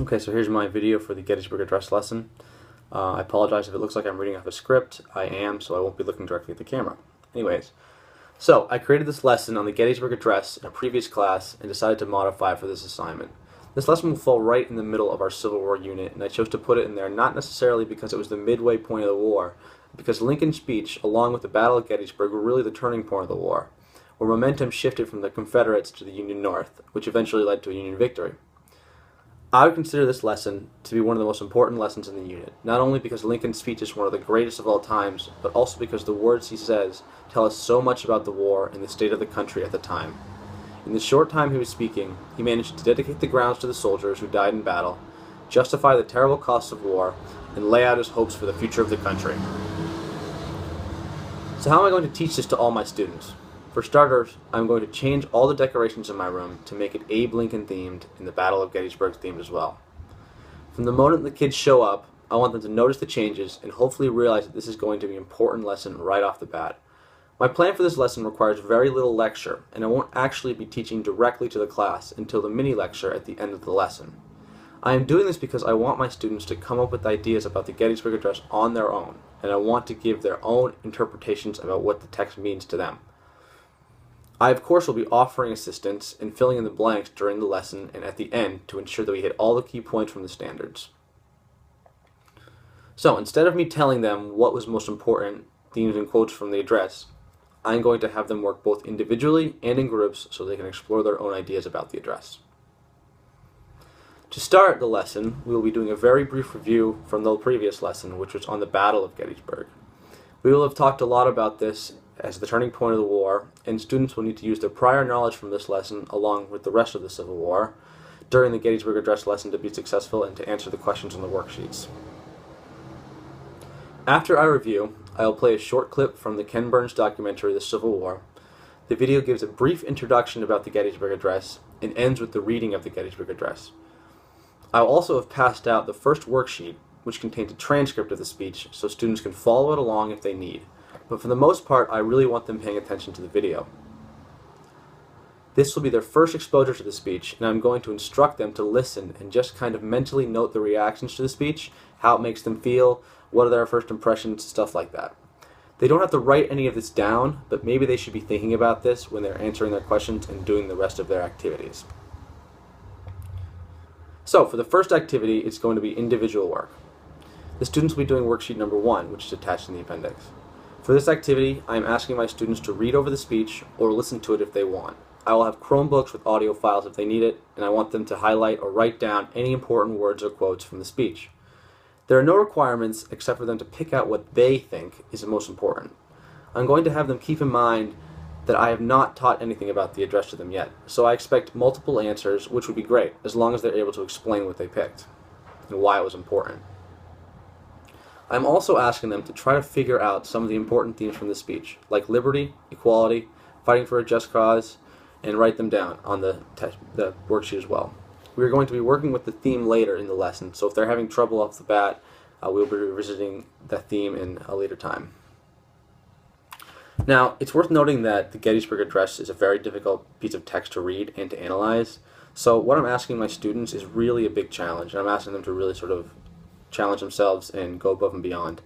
Okay, so here's my video for the Gettysburg Address lesson. I apologize if it looks like I'm reading off a script. I am, so I won't be looking directly at the camera. Anyways, so I created this lesson on the Gettysburg Address in a previous class and decided to modify for this assignment. This lesson will fall right in the middle of our Civil War unit, and I chose to put it in there not necessarily because it was the midway point of the war, but because Lincoln's speech, along with the Battle of Gettysburg, were really the turning point of the war, where momentum shifted from the Confederates to the Union North, which eventually led to a Union victory. I would consider this lesson to be one of the most important lessons in the unit, not only because Lincoln's speech is one of the greatest of all times, but also because the words he says tell us so much about the war and the state of the country at the time. In the short time he was speaking, he managed to dedicate the grounds to the soldiers who died in battle, justify the terrible costs of war, and lay out his hopes for the future of the country. So how am I going to teach this to all my students? For starters, I'm going to change all the decorations in my room to make it Abe Lincoln themed and the Battle of Gettysburg themed as well. From the moment the kids show up, I want them to notice the changes and hopefully realize that this is going to be an important lesson right off the bat. My plan for this lesson requires very little lecture, and I won't actually be teaching directly to the class until the mini lecture at the end of the lesson. I am doing this because I want my students to come up with ideas about the Gettysburg Address on their own, and I want to give their own interpretations about what the text means to them. I, of course, will be offering assistance and filling in the blanks during the lesson and at the end to ensure that we hit all the key points from the standards. So, instead of me telling them what was most important, themes and quotes from the address, I'm going to have them work both individually and in groups so they can explore their own ideas about the address. To start the lesson, we will be doing a very brief review from the previous lesson, which was on the Battle of Gettysburg. We will have talked a lot about this as the turning point of the war, and students will need to use their prior knowledge from this lesson along with the rest of the Civil War during the Gettysburg Address lesson to be successful and to answer the questions on the worksheets. After I review, I will play a short clip from the Ken Burns documentary, The Civil War. The video gives a brief introduction about the Gettysburg Address and ends with the reading of the Gettysburg Address. I will also have passed out the first worksheet, which contains a transcript of the speech so students can follow it along if they need. But for the most part, I really want them paying attention to the video. This will be their first exposure to the speech, and I'm going to instruct them to listen and just kind of mentally note the reactions to the speech, how it makes them feel, what are their first impressions, stuff like that. They don't have to write any of this down, but maybe they should be thinking about this when they're answering their questions and doing the rest of their activities. So, for the first activity, it's going to be individual work. The students will be doing worksheet number 1, which is attached in the appendix. For this activity, I am asking my students to read over the speech or listen to it if they want. I will have Chromebooks with audio files if they need it, and I want them to highlight or write down any important words or quotes from the speech. There are no requirements except for them to pick out what they think is the most important. I'm going to have them keep in mind that I have not taught anything about the address to them yet, so I expect multiple answers, which would be great, as long as they're able to explain what they picked and why it was important. I'm also asking them to try to figure out some of the important themes from the speech, like liberty, equality, fighting for a just cause, and write them down on the worksheet as well. We are going to be working with the theme later in the lesson, so if they're having trouble off the bat, we'll be revisiting that theme in a later time. Now, it's worth noting that the Gettysburg Address is a very difficult piece of text to read and to analyze, so what I'm asking my students is really a big challenge, and I'm asking them to really sort of challenge themselves and go above and beyond.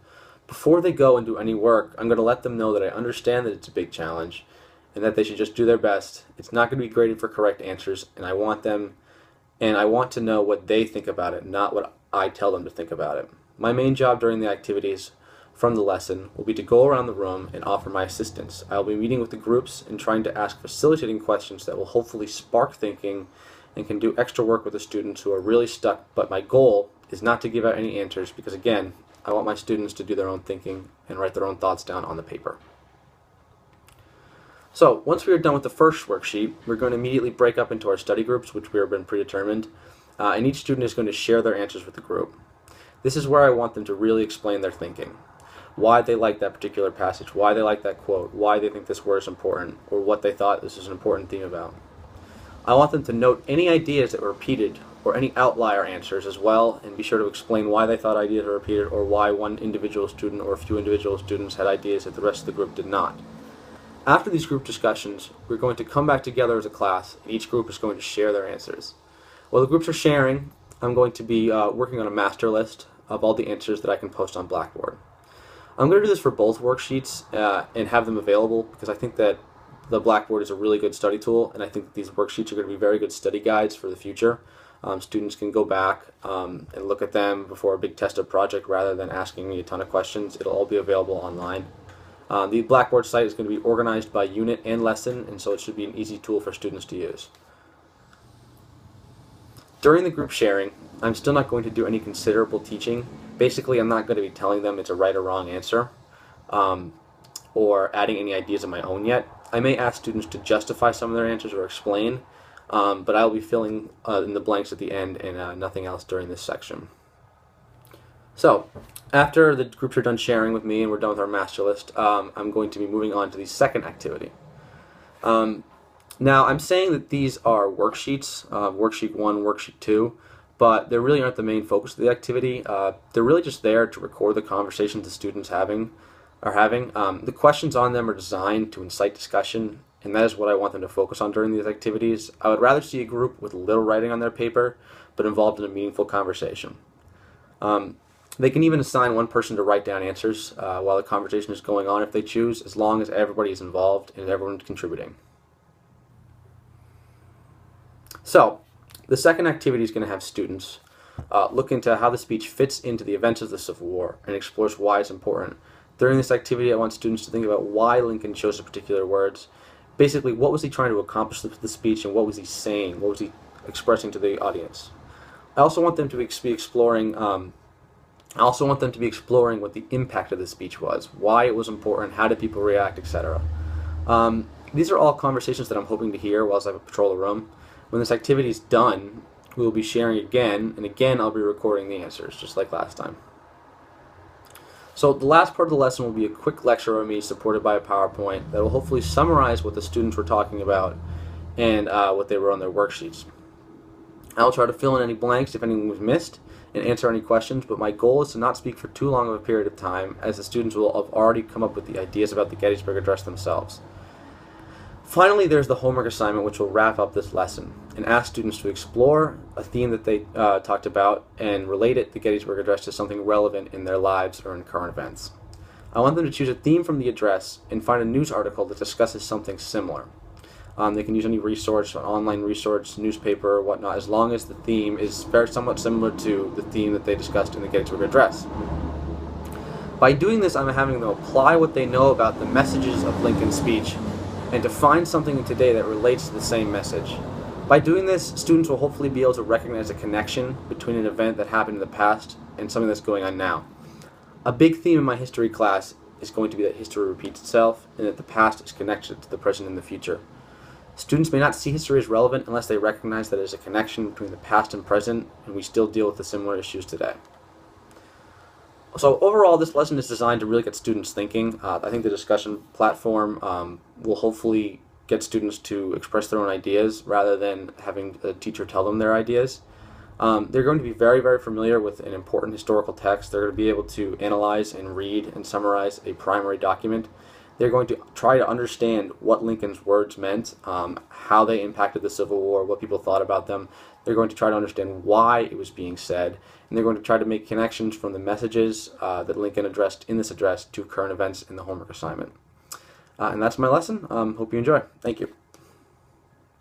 Before they go and do any work, I'm going to let them know that I understand that it's a big challenge and that they should just do their best. It's not going to be graded for correct answers, and I want to know what they think about it, not what I tell them to think about it. My main job during the activities from the lesson will be to go around the room and offer my assistance. I will be meeting with the groups and trying to ask facilitating questions that will hopefully spark thinking and can do extra work with the students who are really stuck, but my goal is not to give out any answers because, again, I want my students to do their own thinking and write their own thoughts down on the paper. So, once we are done with the first worksheet, we're going to immediately break up into our study groups, which we have been predetermined, and each student is going to share their answers with the group. This is where I want them to really explain their thinking. Why they like that particular passage, why they like that quote, why they think this word is important, or what they thought this is an important theme about. I want them to note any ideas that were repeated or any outlier answers as well, and be sure to explain why they thought ideas were repeated or why one individual student or a few individual students had ideas that the rest of the group did not. After these group discussions, we're going to come back together as a class, and each group is going to share their answers. While the groups are sharing, I'm going to be working on a master list of all the answers that I can post on Blackboard. I'm going to do this for both worksheets and have them available because I think that the Blackboard is a really good study tool, and I think that these worksheets are going to be very good study guides for the future. Students can go back and look at them before a big test or project rather than asking me a ton of questions. It'll all be available online. The Blackboard site is going to be organized by unit and lesson, and so it should be an easy tool for students to use. During the group sharing, I'm still not going to do any considerable teaching. Basically, I'm not going to be telling them it's a right or wrong answer or adding any ideas of my own yet. I may ask students to justify some of their answers or explain, but I'll be filling in the blanks at the end and nothing else during this section. So, after the groups are done sharing with me and we're done with our master list, I'm going to be moving on to the second activity. Now, I'm saying that these are worksheets, worksheet 1, worksheet 2, but they really aren't the main focus of the activity. They're really just there to record the conversations the students are having. The questions on them are designed to incite discussion, and that is what I want them to focus on during these activities. I would rather see a group with little writing on their paper, but involved in a meaningful conversation. They can even assign one person to write down answers while the conversation is going on if they choose, as long as everybody is involved and everyone's contributing. So, the second activity is going to have students look into how the speech fits into the events of the Civil War and explores why it's important. During this activity, I want students to think about why Lincoln chose the particular words. Basically, what was he trying to accomplish with the speech, and what was he saying? What was he expressing to the audience? I also want them to be exploring. What the impact of the speech was, why it was important, how did people react, etc. These are all conversations that I'm hoping to hear whilst I patrol the room. When this activity is done, we will be sharing again, and again I'll be recording the answers, just like last time. So the last part of the lesson will be a quick lecture on me supported by a PowerPoint that will hopefully summarize what the students were talking about and what they wrote on their worksheets. I'll try to fill in any blanks if anything was missed and answer any questions, but my goal is to not speak for too long of a period of time, as the students will have already come up with the ideas about the Gettysburg Address themselves. Finally, there's the homework assignment, which will wrap up this lesson and ask students to explore a theme that they talked about and relate the Gettysburg Address to something relevant in their lives or in current events. I want them to choose a theme from the address and find a news article that discusses something similar. They can use any resource, an online resource, newspaper, or whatnot, as long as the theme is somewhat similar to the theme that they discussed in the Gettysburg Address. By doing this, I'm having them apply what they know about the messages of Lincoln's speech and to find something today that relates to the same message. By doing this, students will hopefully be able to recognize a connection between an event that happened in the past and something that's going on now. A big theme in my history class is going to be that history repeats itself and that the past is connected to the present and the future. Students may not see history as relevant unless they recognize that there's a connection between the past and present, and we still deal with the similar issues today. So overall, this lesson is designed to really get students thinking. I think the discussion platform will hopefully get students to express their own ideas rather than having a teacher tell them their ideas. They're going to be very, very familiar with an important historical text. They're going to be able to analyze and read and summarize a primary document. They're going to try to understand what Lincoln's words meant, how they impacted the Civil War, what people thought about them. They're going to try to understand why it was being said, and they're going to try to make connections from the messages that Lincoln addressed in this address to current events in the homework assignment. And that's my lesson. Hope you enjoy. Thank you.